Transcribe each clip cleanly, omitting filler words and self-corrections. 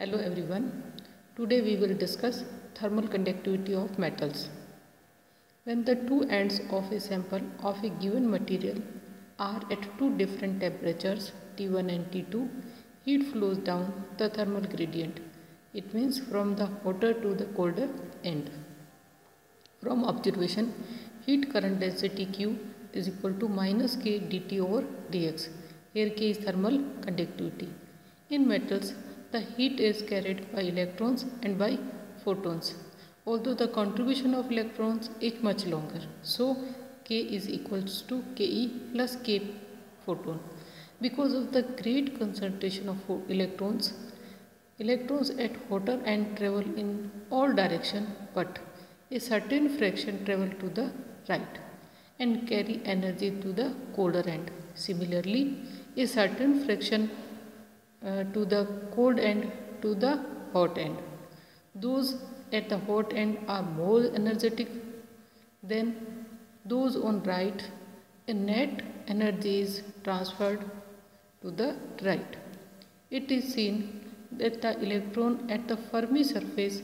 Hello everyone. Today we will discuss thermal conductivity of metals. When the two ends of a sample of a given material are at two different temperatures T1 and T2, heat flows down the thermal gradient. It means from the hotter to the colder end. From observation, heat current density Q is equal to minus K dt over dx. Here K is thermal conductivity. In metals, the heat is carried by electrons and by photons, although the contribution of electrons is much longer. So, K is equals to Ke plus K photon. Because of the great concentration of electrons at hotter end travel in all directions, but a certain fraction travel to the right and carry energy to the colder end. Similarly, a certain fraction to the cold end to the hot end. Those at the hot end are more energetic than those on right, and net energy is transferred to the right. It is seen that the electron at the Fermi surface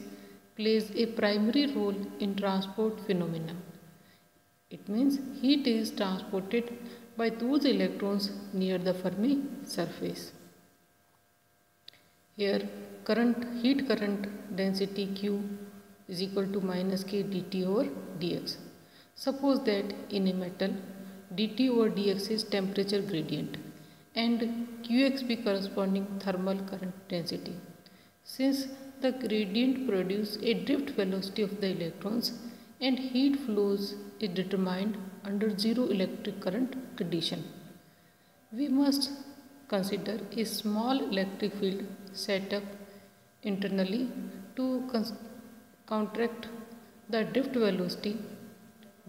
plays a primary role in transport phenomena. It means heat is transported by those electrons near the Fermi surface. Here heat current density Q is equal to minus K dt over dx. Suppose that in a metal dt over dx is temperature gradient and Qx be corresponding thermal current density. Since the gradient produces a drift velocity of the electrons and heat flows is determined under zero electric current condition, we must consider a small electric field set up internally to counteract the drift velocity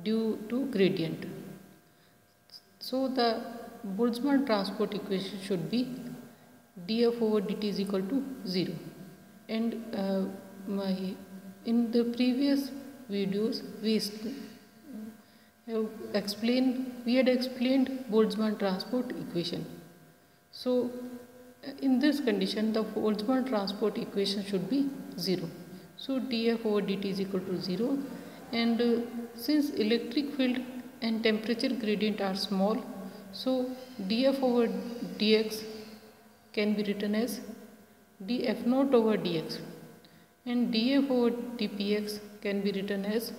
due to gradient. So the Boltzmann transport equation should be dF over dt is equal to 0. And in the previous videos we had explained Boltzmann transport equation. So in this condition the Boltzmann transport equation should be 0. So dF over dt is equal to 0, and since electric field and temperature gradient are small, so dF over dx can be written as dF naught over dx, and dF over dpx can be written as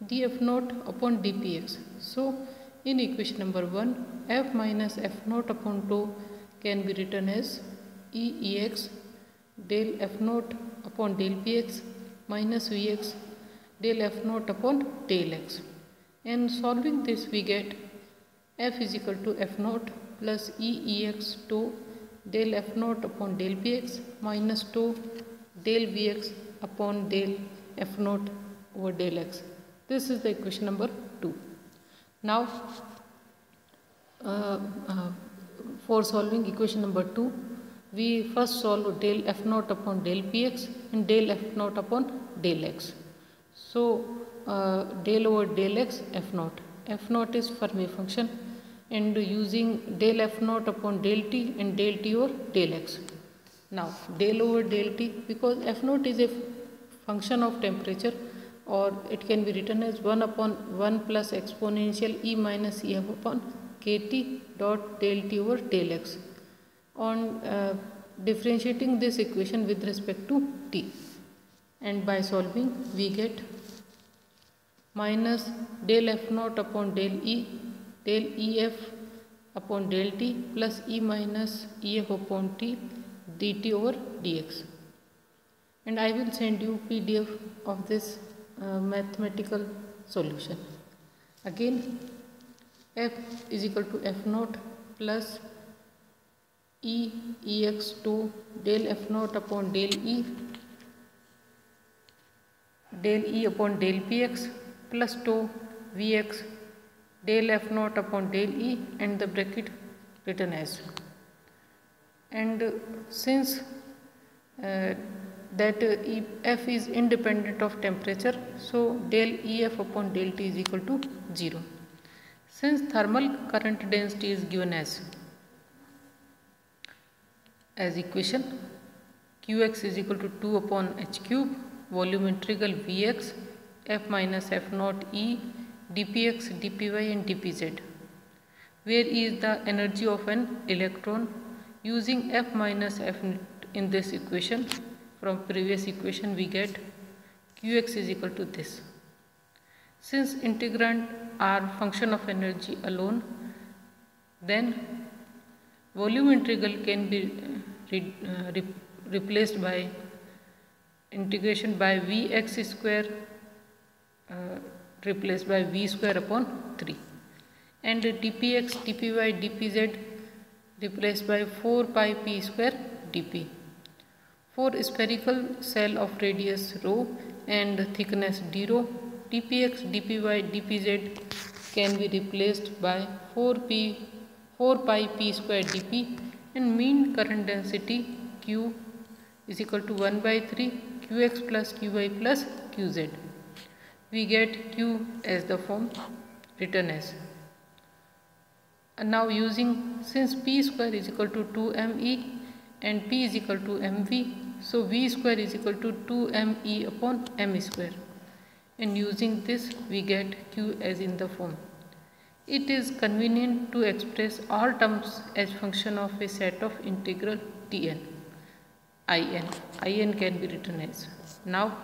dF naught upon dpx. So in equation number 1, F minus F naught upon tau can be written as Ex del F naught upon del Px minus Vx del F naught upon del x. And solving this we get F is equal to F naught plus Ex tau del F naught upon del Px minus tau del Vx upon del F naught over del x. This is the equation number 2. Now for solving equation number 2, we first solve del F naught upon del Px and del F naught upon del x. So del over del x F naught. F naught is Fermi function, and using del F naught upon del T and del T over del x. Now del over del T, because F naught is a function of temperature, or it can be written as 1 upon 1 plus exponential E minus Ef upon Kt dot del T over del x. On differentiating this equation with respect to T, and by solving we get minus del F naught upon del E del Ef upon del T plus E minus Ef upon T dt over dx. And I will send you PDF of this mathematical solution. Again, F is equal to F naught plus Ex tau del F naught upon del E upon del Px plus tau Vx del F naught upon del E, and the bracket written as. And since that F is independent of temperature, so del Ef upon del T is equal to 0. Since thermal current density is given as equation Qx is equal to 2 upon h cube, volume integral Vx, f minus f naught E, dpx, dpy and dpz. Where is the energy of an electron? Using f minus f in this equation, from previous equation we get Qx is equal to this. Since integrand are function of energy alone, then volume integral can be replaced by integration by Vx square replaced by V square upon 3, and dpx, dpy, dpz replaced by 4 pi p square dp. For spherical cell of radius rho and thickness d rho, dpx, dpy, dpz can be replaced by 4 pi p square dp, and mean current density q is equal to 1 by 3 qx plus qy plus qz. We get q as the form written as. And now since p square is equal to 2me and p is equal to mv, so v square is equal to 2me upon m square, and using this we get q as in the form. It is convenient to express all terms as function of a set of integral Tn. In can be written as. Now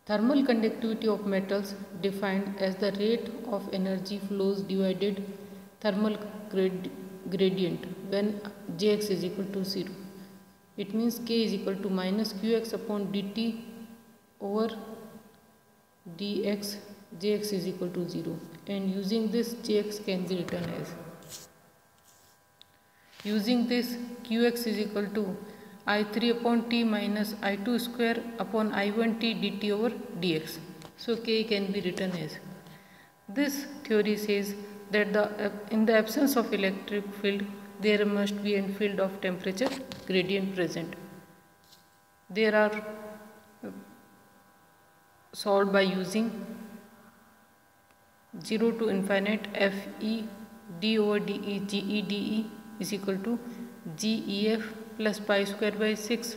thermal conductivity of metals defined as the rate of energy flows divided thermal gradient when Jx is equal to 0. It means K is equal to minus Qx upon dt over dx, Jx is equal to 0, and using this Jx can be written as. Using this, Qx is equal to I3 upon T minus I2 square upon I1T dt over dx. So K can be written as. This theory says that in the absence of electric field, there must be a field of temperature gradient present. There are solved by using 0 to infinite Fe d over de Ge de is equal to Gef plus pi square by 6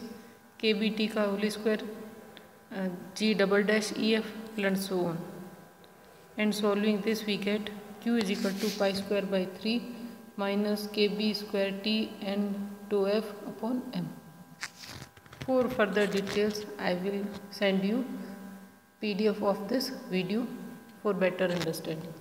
kBt का whole square G double dash Ef plus so on. And solving this we get Q is equal to pi square by 3 minus kb square T and 2F upon M. For further details I will send you PDF of this video for better understanding.